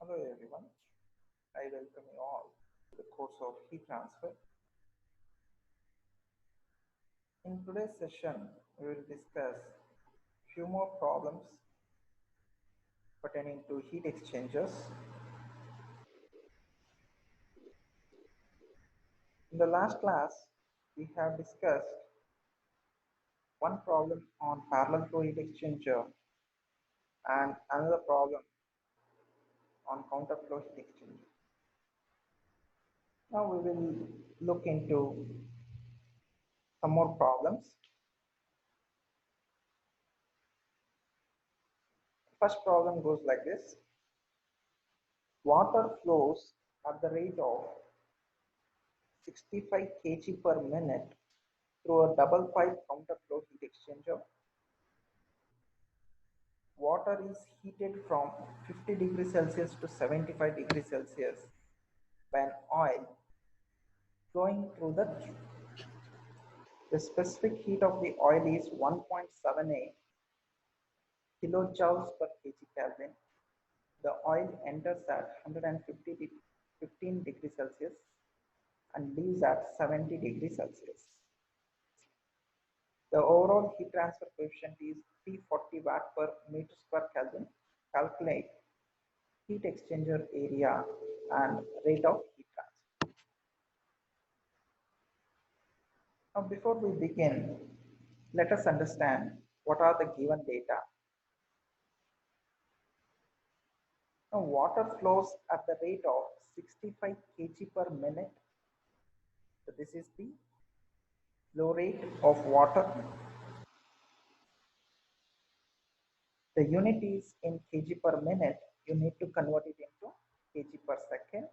Hello everyone, I welcome you all to the course of heat transfer. In today's session, we will discuss few more problems pertaining to heat exchangers. In the last class, we have discussed one problem on parallel flow heat exchanger and another problem on counter flow heat exchanger. Now we will look into some more problems. First problem goes like this. Water flows at the rate of 65 kg per minute through a double pipe counter flow heat exchanger. Water is heated from 50 degrees Celsius to 75 degrees Celsius when oil flowing through the tube. The specific heat of the oil is 1.78 kilojoules per kg Kelvin. The oil enters at 115 degrees Celsius and leaves at 70 degrees Celsius. The overall heat transfer coefficient is 340 watt per meter square Kelvin. Calculate heat exchanger area and rate of heat transfer. Now, before we begin, let us understand what are the given data. Now, water flows at the rate of 65 kg per minute. So, this is the flow rate of water. The unit is in kg per minute. You need to convert it into kg per second.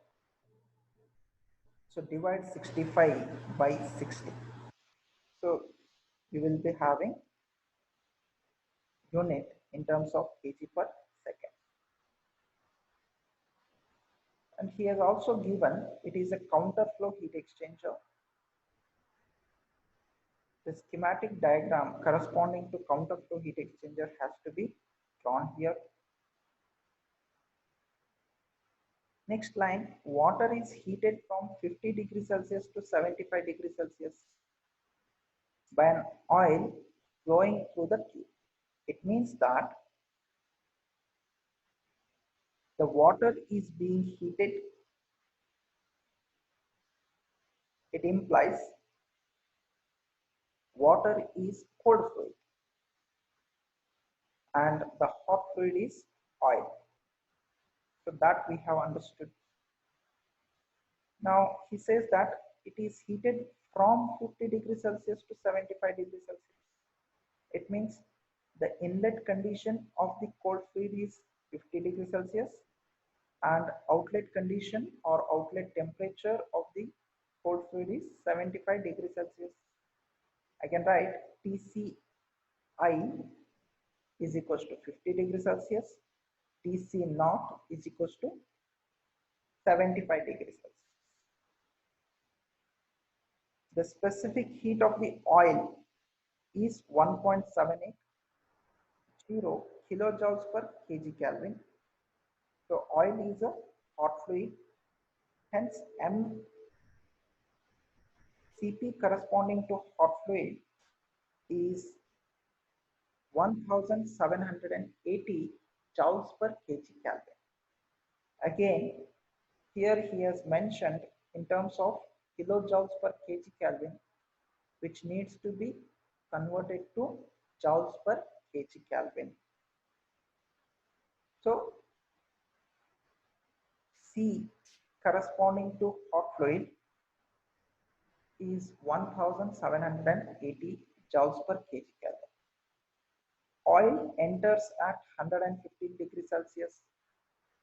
So, divide 65 by 60. So, we will be having unit in terms of kg per second. And he has also given it is a counter flow heat exchanger. The schematic diagram corresponding to counter flow heat exchanger has to be drawn here. Next line, water is heated from 50 degrees Celsius to 75 degrees Celsius by an oil flowing through the tube. It means that the water is being heated. It implies water is cold fluid and the hot fluid is oil. So that we have understood. Now he says that it is heated from 50 degrees Celsius to 75 degrees Celsius. It means the inlet condition of the cold fluid is 50 degrees Celsius and outlet condition or outlet temperature of the cold fluid is 75 degrees Celsius. I can write TCI is equals to 50 degrees Celsius, TC naught is equals to 75 degrees Celsius. The specific heat of the oil is 1.780 kilojoules per kg Kelvin. So oil is a hot fluid, hence MCP corresponding to hot fluid is 1780 joules per kg Kelvin. Again, here he has mentioned in terms of kilojoules per kg Kelvin, which needs to be converted to joules per kg Kelvin. So C corresponding to hot fluid is 1780 joules per kg Kelvin. Oil enters at 115 degrees Celsius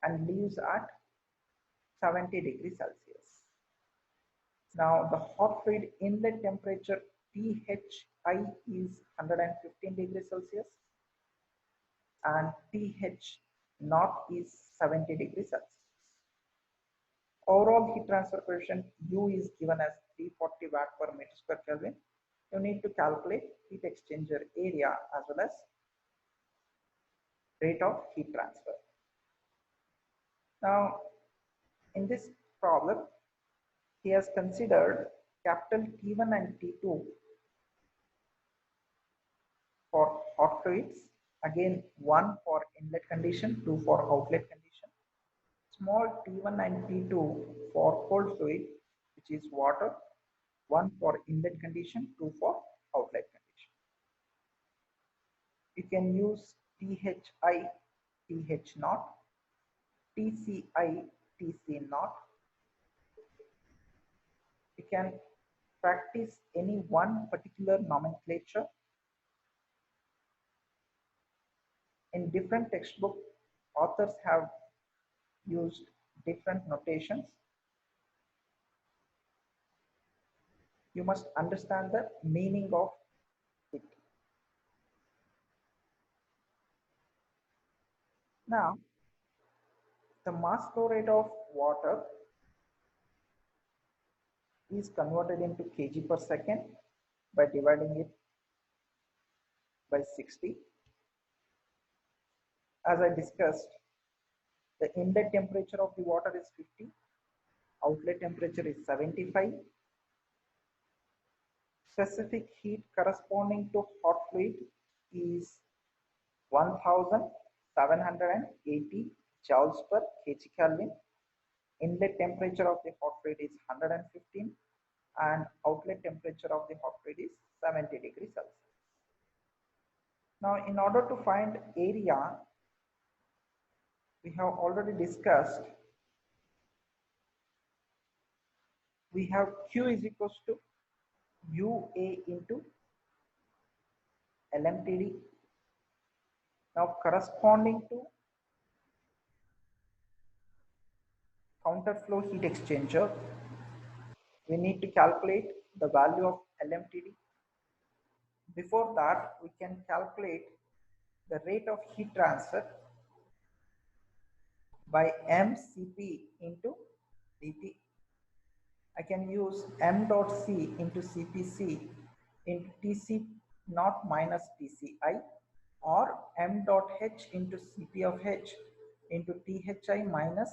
and leaves at 70 degrees Celsius. Now the hot fluid inlet temperature THI is 115 degrees Celsius and TH naught is 70 degrees Celsius. Overall heat transfer coefficient U is given as 340 watt per meter square Kelvin. You need to calculate heat exchanger area as well as rate of heat transfer. Now, in this problem, he has considered capital T1 and T2 for hot fluids, again 1 for inlet condition, 2 for outlet condition, small T1 and T2 for cold fluid, which is water, 1 for inlet condition, 2 for outlet condition. You can use THI, TH naught, TCI, TC naught. You can practice any one particular nomenclature. In different textbook, authors have used different notations. You must understand the meaning of it. Now, the mass flow rate of water is converted into kg per second by dividing it by 60. As I discussed, the inlet temperature of the water is 50, outlet temperature is 75. Specific heat corresponding to hot fluid is 1780 joules per kg Kelvin. Inlet temperature of the hot fluid is 115 and outlet temperature of the hot fluid is 70 degrees Celsius. Now, in order to find area, we have already discussed, we have Q is equals to UA into LMTD. Now, corresponding to counter flow heat exchanger, we need to calculate the value of LMTD. Before that, we can calculate the rate of heat transfer by mCp into dT. I can use m dot c into CPC into Tc naught minus Tci, or m dot h into Cp of h into Thi minus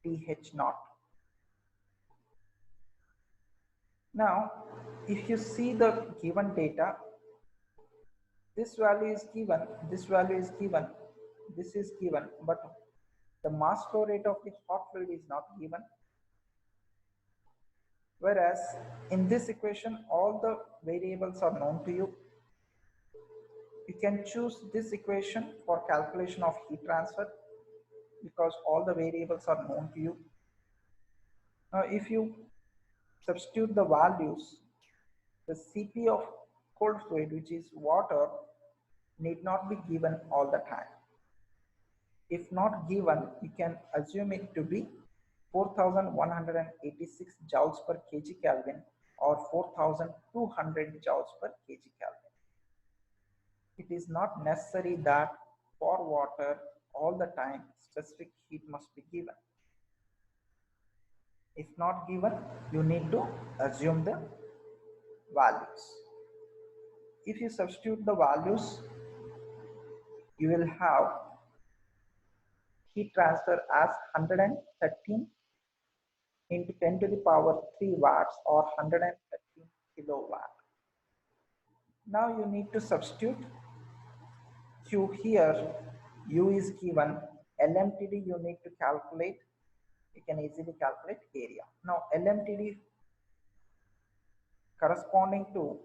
Th naught. Now, if you see the given data, this value is given, this value is given, this is given, but the mass flow rate of the hot fluid is not given. Whereas in this equation, all the variables are known to you. You can choose this equation for calculation of heat transfer because all the variables are known to you. Now, if you substitute the values, the Cp of cold fluid, which is water, need not be given all the time. If not given, you can assume it to be 4186 joules per kg Kelvin or 4200 joules per kg Kelvin. It is not necessary that for water all the time specific heat must be given. If not given, you need to assume the values. If you substitute the values, you will have heat transfer as 113 into 10 to the power 3 watts or 113 kilowatt. Now you need to substitute Q here. U is given. LMTD you need to calculate. You can easily calculate area. Now LMTD corresponding to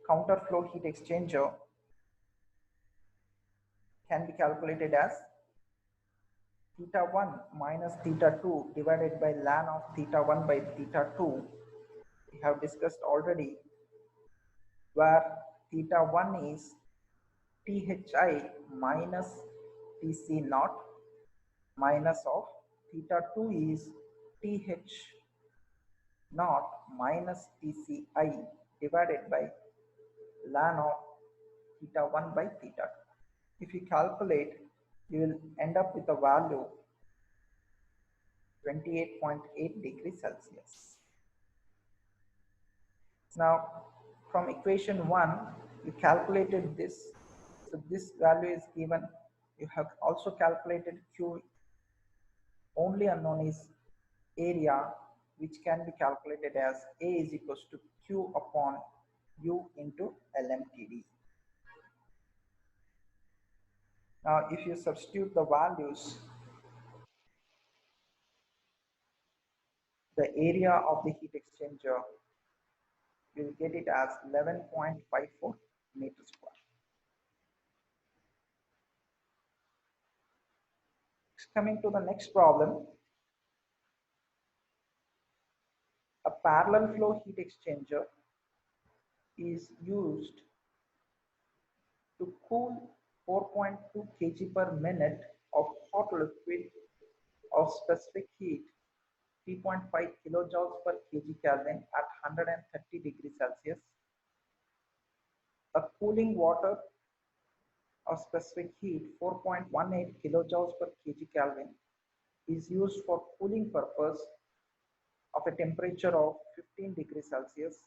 counter flow heat exchanger can be calculated as theta 1 minus theta 2 divided by ln of theta 1 by theta 2. We have discussed already, where theta 1 is Thi minus Tc naught minus of theta 2 is Th naught minus Tci divided by ln of theta 1 by theta 2. If you calculate, you will end up with a value 28.8 degrees Celsius. Now, from equation 1, you calculated this. So this value is given. You have also calculated Q only unknown is area, which can be calculated as A is equals to Q upon U into LMTD. Now, if you substitute the values, the area of the heat exchanger, you will get it as 11.54 meters square. Coming to the next problem, a parallel flow heat exchanger is used to cool 4.2 kg per minute of hot liquid of specific heat 3.5 kilojoules per kg Kelvin at 130 degrees Celsius. A cooling water of specific heat 4.18 kilojoules per kg Kelvin is used for cooling purpose of a temperature of 15 degrees Celsius.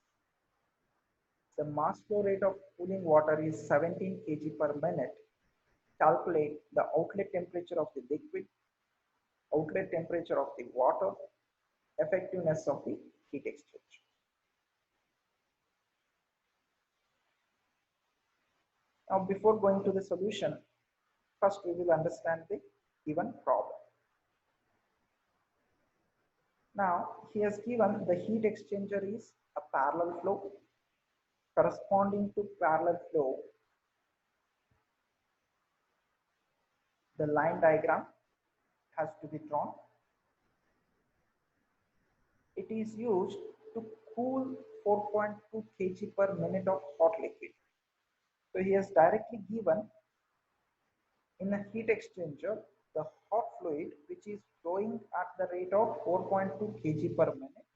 The mass flow rate of cooling water is 17 kg per minute. Calculate the outlet temperature of the liquid, outlet temperature of the water, effectiveness of the heat exchange. Now, before going to the solution, first we will understand the given problem. Now, he has given the heat exchanger is a parallel flow. Corresponding to parallel flow, the line diagram has to be drawn. It is used to cool 4.2 kg per minute of hot liquid. So he has directly given in a heat exchanger the hot fluid which is flowing at the rate of 4.2 kg per minute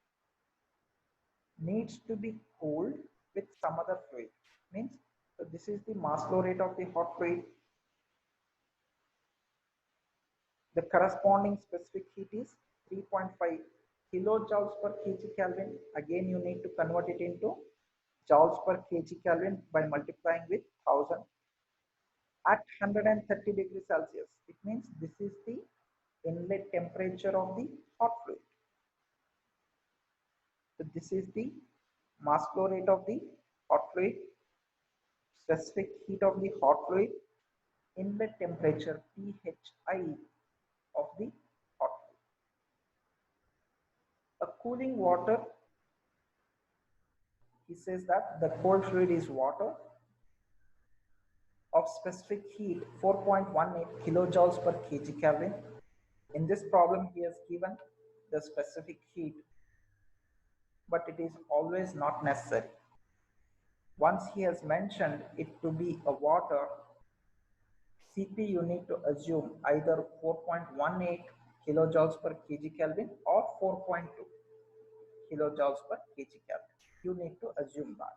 needs to be cooled with some other fluid. Means, so this is the mass flow rate of the hot fluid. The corresponding specific heat is 3.5 kilojoules per kg Kelvin. Again, you need to convert it into joules per kg Kelvin by multiplying with 1000 at 130 degrees Celsius. It means this is the inlet temperature of the hot fluid. So this is the mass flow rate of the hot fluid, specific heat of the hot fluid, inlet temperature Thi of the hot fluid. A cooling water, he says that the cold fluid is water of specific heat 4.18 kilojoules per kg Kelvin. In this problem, he has given the specific heat, but it is always not necessary. Once he has mentioned it to be a water, Cp you need to assume either 4.18 kilojoules per kg Kelvin or 4.2 kilojoules per kg Kelvin. You need to assume that.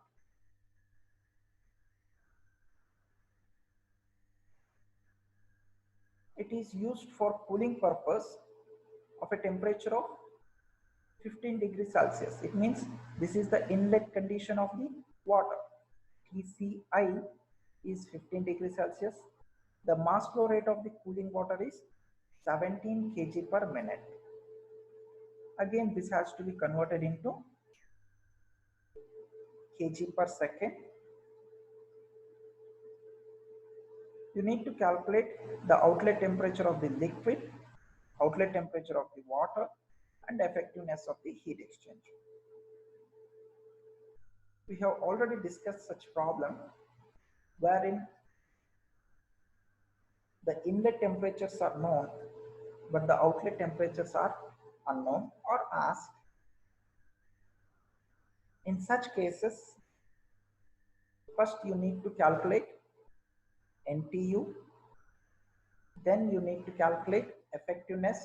It is used for cooling purpose of a temperature of 15 degrees Celsius. It means this is the inlet condition of the water. Tci is 15 degrees Celsius. The mass flow rate of the cooling water is 17 kg per minute. Again, this has to be converted into kg per second. You need to calculate the outlet temperature of the liquid, outlet temperature of the water, and effectiveness of the heat exchanger. We have already discussed such problem wherein the inlet temperatures are known but the outlet temperatures are unknown or asked. In such cases, first you need to calculate NTU, then you need to calculate effectiveness.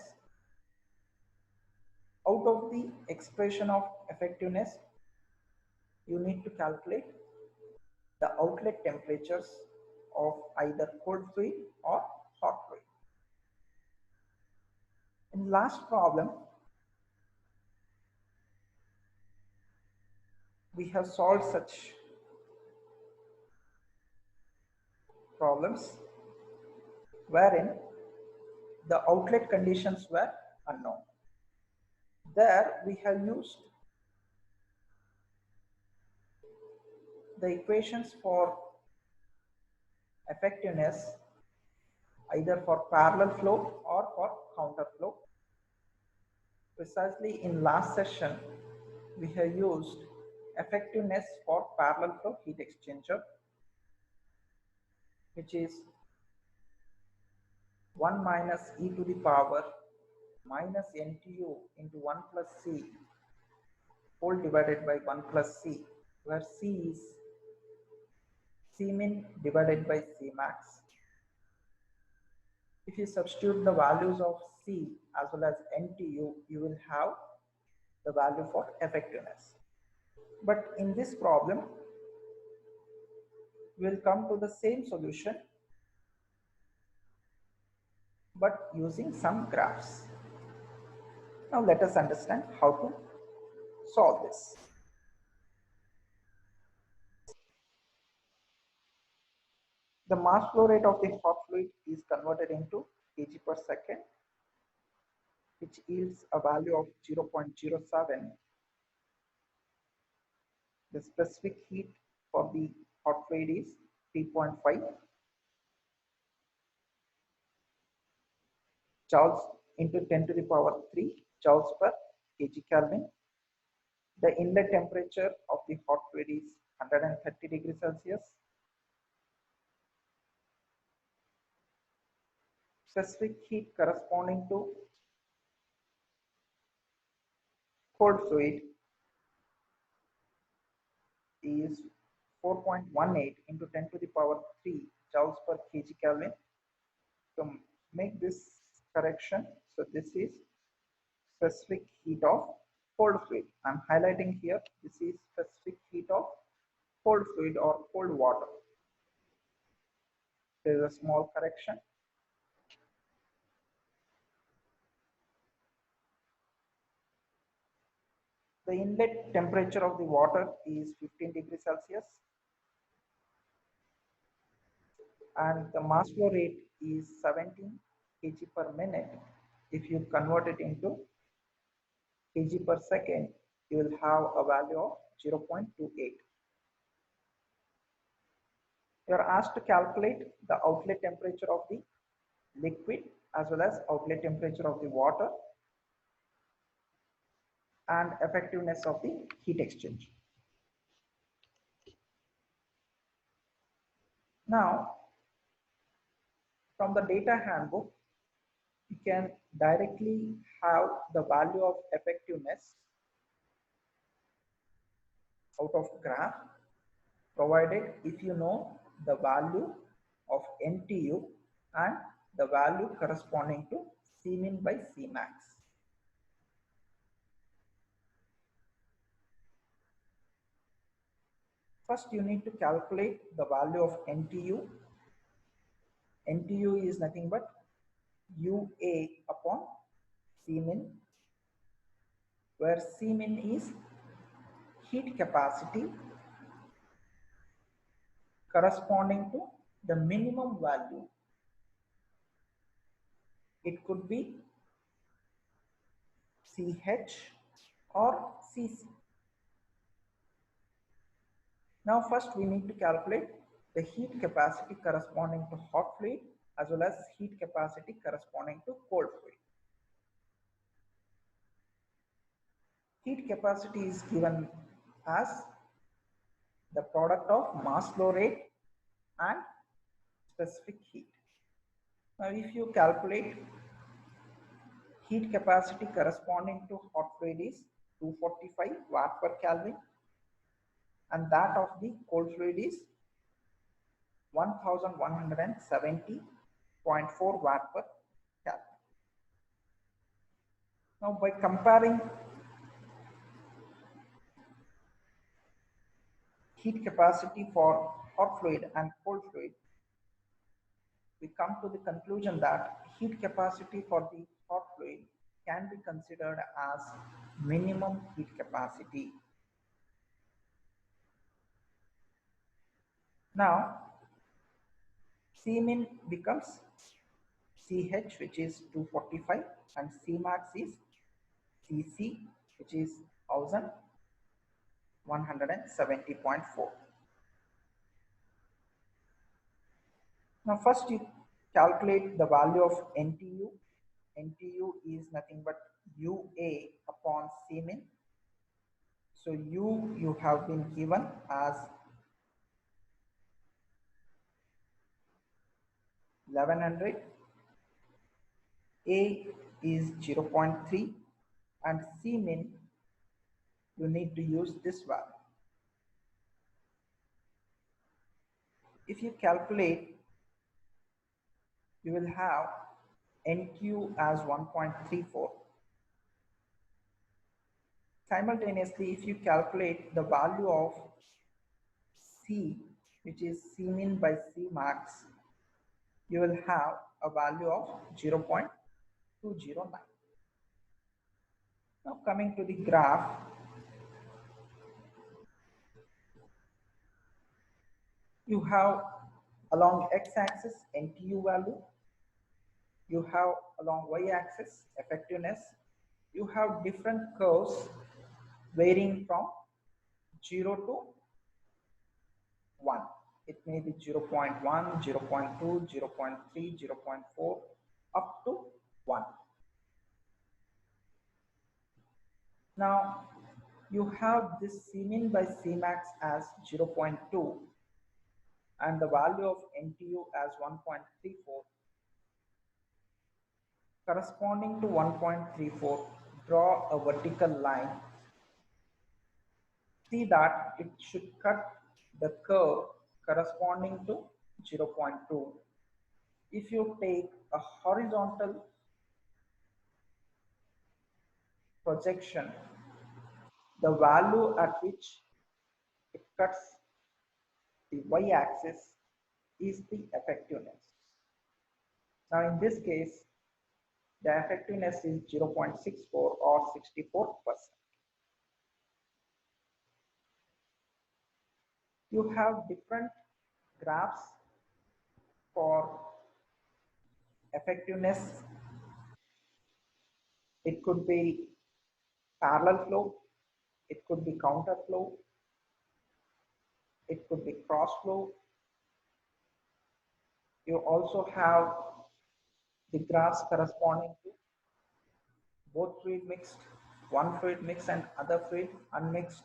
Out of the expression of effectiveness, you need to calculate the outlet temperatures of either cold fluid or hot fluid. In last problem, we have solved such problems wherein the outlet conditions were unknown. There we have used the equations for effectiveness either for parallel flow or for counter flow. Precisely in last session, we have used effectiveness for parallel flow heat exchanger, which is 1 minus e to the power minus NTU into 1 plus C whole divided by 1 plus C, where C is Cmin divided by Cmax. If you substitute the values of C as well as NTU, you will have the value for effectiveness. But in this problem, we will come to the same solution but using some graphs. Now let us understand how to solve this. The mass flow rate of the hot fluid is converted into kg per second, which yields a value of 0.07. The specific heat for the hot fluid is 3.5 joules into 10 to the power 3 joules per kg Kelvin. The inlet temperature of the hot fluid is 130 degrees Celsius. Specific heat corresponding to cold fluid is 4.18 into 10 to the power 3 joules per kg Kelvin. To make this correction, so this is specific heat of cold fluid. I am highlighting here, this is specific heat of cold fluid or cold water. There is a small correction. The inlet temperature of the water is 15 degrees Celsius and the mass flow rate is 17 kg per minute. If you convert it into kg per second, you will have a value of 0.28. You are asked to calculate the outlet temperature of the liquid as well as outlet temperature of the water and effectiveness of the heat exchange. Now, from the data handbook, you can directly have the value of effectiveness out of graph, provided if you know the value of NTU and the value corresponding to Cmin by Cmax. First, you need to calculate the value of NTU. NTU is nothing but UA upon Cmin, where Cmin is heat capacity corresponding to the minimum value. It could be CH or CC. Now first we need to calculate the heat capacity corresponding to hot fluid as well as heat capacity corresponding to cold fluid. Heat capacity is given as the product of mass flow rate and specific heat. Now if you calculate heat capacity corresponding to hot fluid is 245 watt per Kelvin and that of the cold fluid is 1170.4 watt per Kelvin. Now by comparing heat capacity for hot fluid and cold fluid, we come to the conclusion that heat capacity for the hot fluid can be considered as minimum heat capacity. Now, Cmin becomes CH, which is 245, and Cmax is CC, which is 1170.4. Now first you calculate the value of NTU. NTU is nothing but UA upon Cmin. So you have been given as 1100, A is 0.3, and Cmin you need to use this value. If you calculate, you will have NQ as 1.34. Simultaneously, if you calculate the value of C, which is Cmin by Cmax, you will have a value of 0.209. Now coming to the graph, you have along x-axis NTU value, you have along y-axis effectiveness, you have different curves varying from 0 to 1. It may be 0.1, 0.2, 0.3, 0.4 up to 1. Now you have this Cmin by Cmax as 0.2 and the value of NTU as 1.34. Corresponding to 1.34, draw a vertical line. See that it should cut the curve corresponding to 0.2. If you take a horizontal projection, the value at which it cuts the y-axis is the effectiveness. Now in this case, the effectiveness is 0.64 or 64%. You have different graphs for effectiveness. It could be parallel flow, it could be counter flow, it could be cross flow. You also have the graphs corresponding to both fluid mixed, one fluid mixed and other fluid unmixed.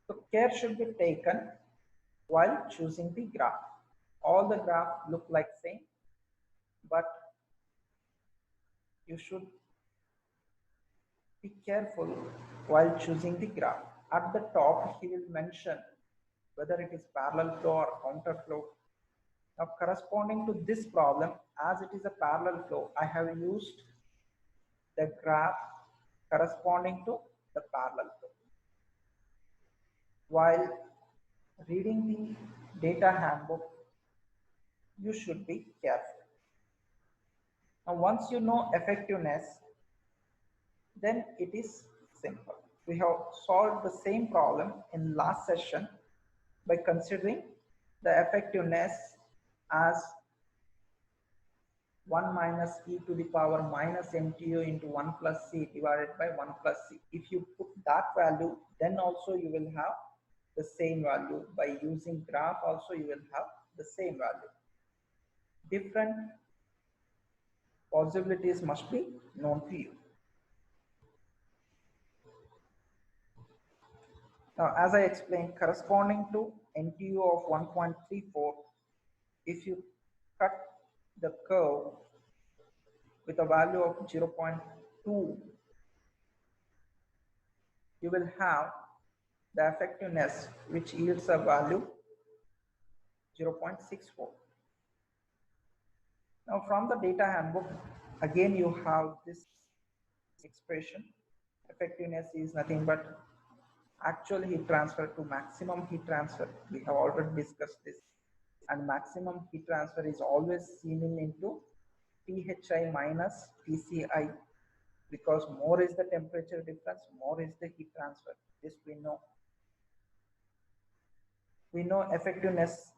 So care should be taken while choosing the graph. All the graphs look like same, but you should be careful while choosing the graph. At the top, he will mention whether it is parallel flow or counter flow. Now, corresponding to this problem, as it is a parallel flow, I have used the graph corresponding to the parallel flow. While reading the data handbook, you should be careful. Now, once you know effectiveness, then it is simple. We have solved the same problem in last session by considering the effectiveness as 1 minus e to the power minus NTU into 1 plus c divided by 1 plus c. If you put that value, then also you will have the same value. By using graph also you will have the same value. Different possibilities must be known to you. Now, as I explained, corresponding to NTU of 1.34, if you cut the curve with a value of 0.2, you will have the effectiveness which yields a value 0.64. Now, from the data handbook, again you have this expression. Effectiveness is nothing but actual heat transfer to maximum heat transfer. We have already discussed this, and maximum heat transfer is always seen into Thi minus Tci, because more is the temperature difference, more is the heat transfer. This we know. We know effectiveness.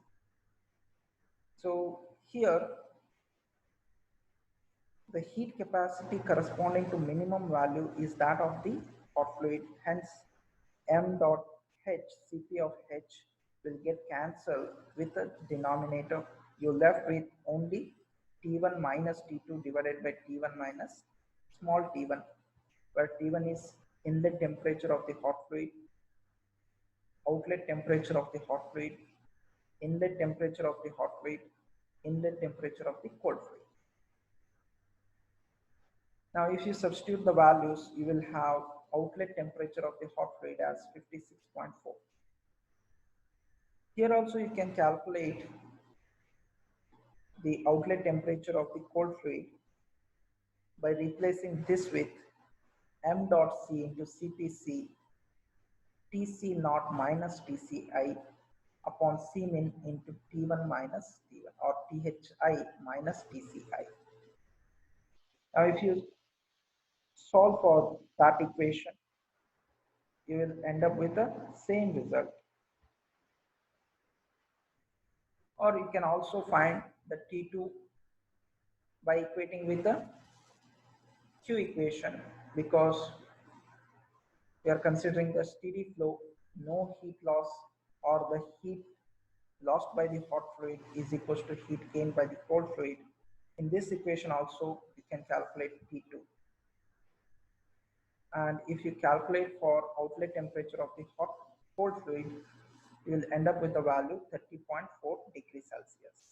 So here The heat capacity corresponding to minimum value is that of the hot fluid. Hence, m dot h, Cp of h, will get cancelled with the denominator. You're left with only T1 minus T2 divided by T1 minus small t1, where T1 is inlet temperature of the hot fluid, outlet temperature of the hot fluid, inlet temperature of the hot fluid, inlet temperature of the cold fluid. Now, if you substitute the values, you will have outlet temperature of the hot fluid as 56.4. Here also you can calculate the outlet temperature of the cold fluid by replacing this with m dot c into Cpc Tc naught minus Tci upon C min into T1 minus T1 or Thi minus Tci. Now, if you solve for that equation, you will end up with the same result. Or you can also find the T2 by equating with the Q equation, because we are considering the steady flow, no heat loss, or the heat lost by the hot fluid is equals to heat gained by the cold fluid. In this equation also you can calculate T2. And if you calculate for outlet temperature of the hot cold fluid, you will end up with the value 30.4 degrees Celsius.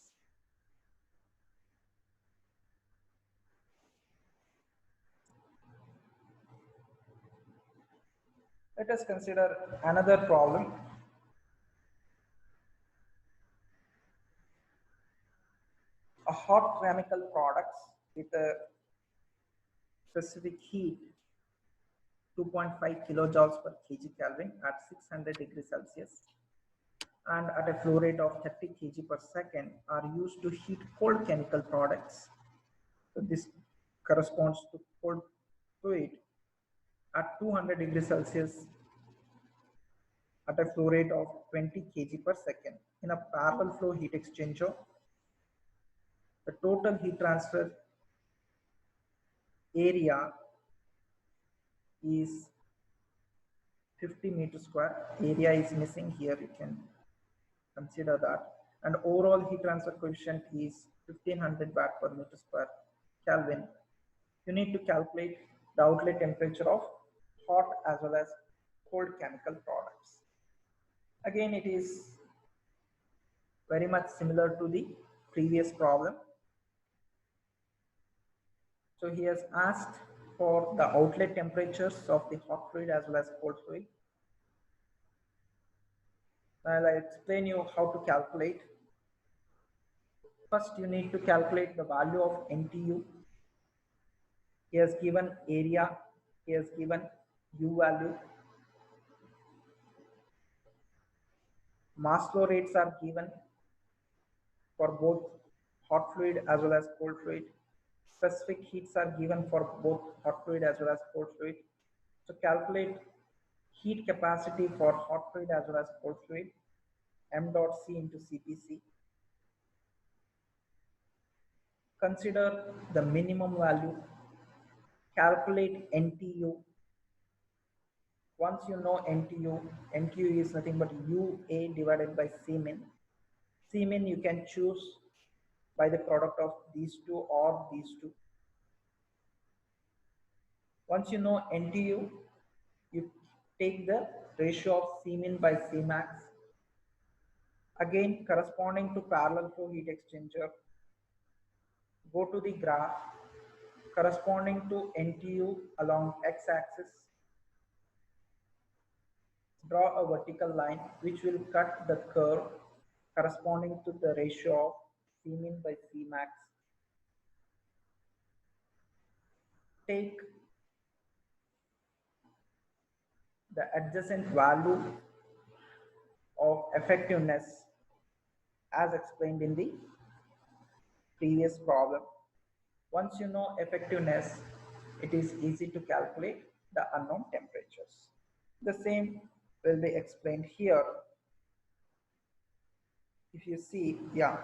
Let us consider another problem. A hot chemical products with a specific heat 2.5 kilojoules per kg Kelvin at 600 degrees Celsius and at a flow rate of 30 kg per second are used to heat cold chemical products. So this corresponds to cold fluid at 200 degrees Celsius at a flow rate of 20 kg per second. In a parallel flow heat exchanger, the total heat transfer area is 50 meters square. Area is missing here, you can consider that. And overall heat transfer coefficient is 1500 watt per meter square Kelvin. You need to calculate the outlet temperature of hot as well as cold chemical products. Again, it is very much similar to the previous problem. So he has asked for the outlet temperatures of the hot fluid as well as cold fluid. I'll explain you how to calculate. First, you need to calculate the value of NTU. He has given area, he has given U value. Mass flow rates are given for both hot fluid as well as cold fluid. Specific heats are given for both hot fluid as well as cold fluid. So calculate heat capacity for hot fluid as well as cold fluid, m dot c into Cpc. Consider the minimum value, calculate NTU. Once you know NTU, NTU is nothing but UA divided by C min. C min you can choose by the product of these two or these two. Once you know NTU, you take the ratio of C min by C max. Again, corresponding to parallel flow heat exchanger, go to the graph corresponding to NTU along x-axis. Draw a vertical line which will cut the curve corresponding to the ratio of C min by C max. Take the adjacent value of effectiveness as explained in the previous problem. Once you know effectiveness, it is easy to calculate the unknown temperatures. The same will be explained here. If you see, yeah,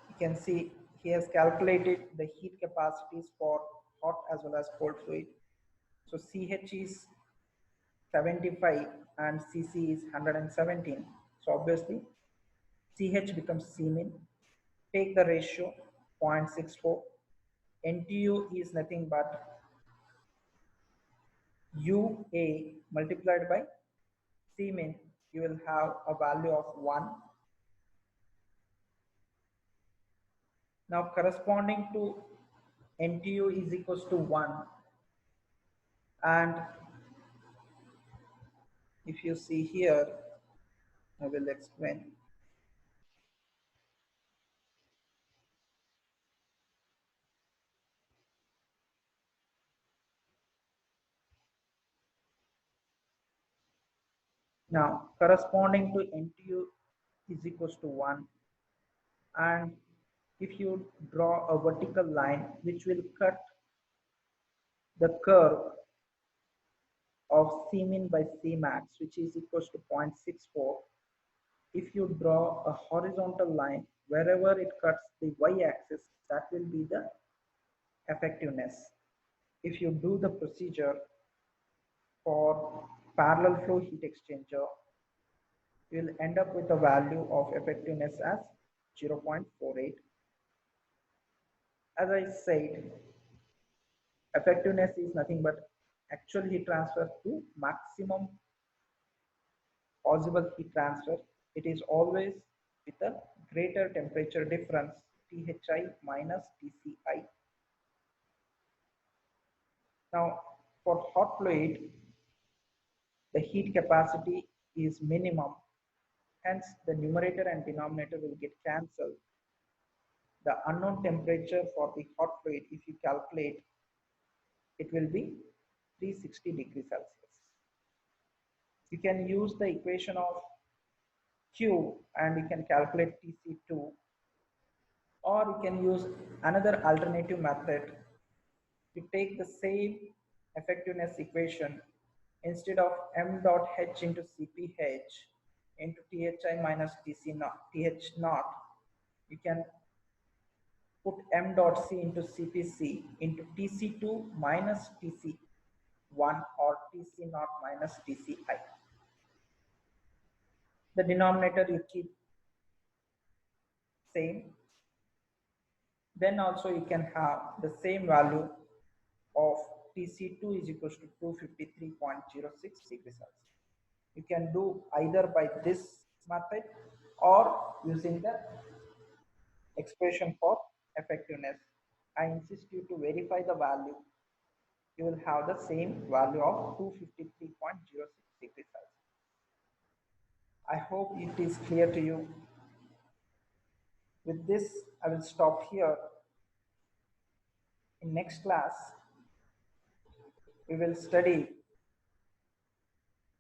you can see he has calculated the heat capacities for hot as well as cold fluid. So CH is 75 and CC is 117. So obviously CH becomes Cmin. Take the ratio 0.64. NTU is nothing but UA multiplied by Cmin. You will have a value of 1. Now corresponding to NTU is equals to 1, and if you see here, I will explain. Now corresponding to NTU is equals to 1, and if you draw a vertical line which will cut the curve of Cmin by Cmax, which is equals to 0.64, if you draw a horizontal line wherever it cuts the y-axis, that will be the effectiveness. If you do the procedure for parallel flow heat exchanger, you will end up with a value of effectiveness as 0.48. As I said, effectiveness is nothing but actual heat transfer to maximum possible heat transfer. It is always with a greater temperature difference, Thi minus Tci. Now for hot fluid, the heat capacity is minimum, hence the numerator and denominator will get cancelled. The unknown temperature for the hot fluid, if you calculate, it will be 360 degrees Celsius. You can use the equation of Q and you can calculate Tc2, or you can use another alternative method. You take the same effectiveness equation, instead of m dot h into Cph into Thi minus Tc naught, Th naught, you can put m dot c into Cpc into Tc2 minus Tc1 or Tc naught minus Tci. The denominator you keep same. Then also you can have the same value of Tc2 is equals to 253.06 degrees Celsius. You can do either by this method or using the expression for effectiveness. I insist you to verify the value. You will have the same value of 253.06 degrees Celsius. I hope it is clear to you. With this, I will stop here. In next class, we will study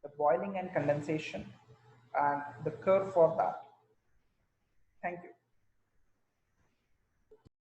the boiling and condensation and the curve for that. Thank you.